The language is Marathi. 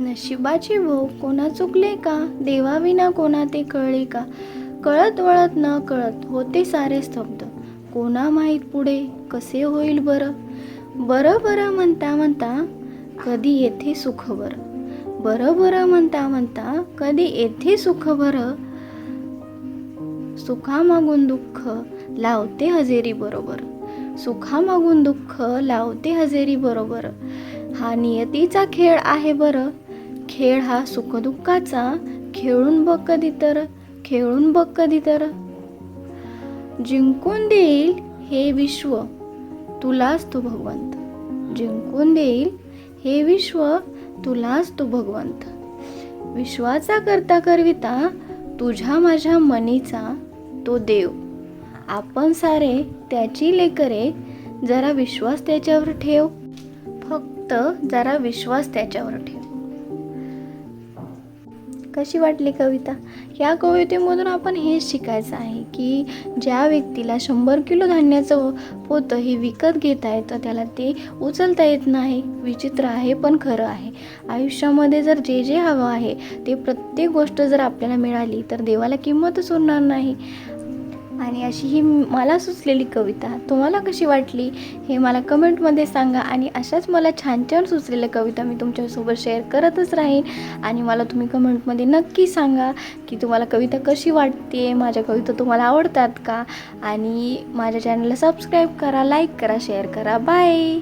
नशिबाची भोग कोणा चुकले का, देवाविना कोणा ते कळले का. कळत वळत न कळत होते सारे स्तब्ध, कोणा माहीत पुढे कसे होईल बरं. बरं बरं म्हणता म्हणता कधी येथे सुख बरं. बरं बरं म्हणता म्हणता कधी येथे सुख बरं. सुखामागून दुःख लावते हजेरी बरोबर. सुखामागून दुःख लावते हजेरी बरोबर. हा नियतीचा खेळ आहे बरं. खेळ हा सुखदुःखाचा, खेळून बघ कधी तर, खेळून बघ कधी तर. जिंकून देईल हे विश्व तुलाच तो भगवंत. जिंकून देईल हे विश्व तुलाच तो भगवंत. विश्वाचा करता करविता तुझ्या माझ्या मनीचा तो देव. आपण सारे त्याची लेकरे, जरा विश्वास त्याच्यावर ठेव. फक्त जरा विश्वास त्याच्यावर ठेव. कशी वाटली कविता? या कवितेमधून आपण हेच शिकायचं आहे की ज्या व्यक्तीला 100 किलो धान्याचं पोतं हे विकत घेता येतं, त्याला ते उचलता येत नाही. विचित्र आहे पण खरं आहे. आयुष्यामध्ये जर जे जे हवं आहे ते प्रत्येक गोष्ट जर आपल्याला मिळाली तर देवाला किंमतच उरणार नाही. आणि अशी ही मला सुचलेली कविता तुम्हाला कशी वाटली हे मला कमेंटमध्ये सांगा. आणि अशाच मला छान छान सुचलेल्या कविता मी तुमच्यासोबत शेअर करतच राहीन. आणि मला तुम्ही कमेंटमध्ये नक्की सांगा की तुम्हाला कविता कशी वाटते, माझ्या कविता तुम्हाला आवडतात का. आणि माझ्या चॅनलला सबस्क्राईब करा, लाईक करा, शेअर करा. बाय.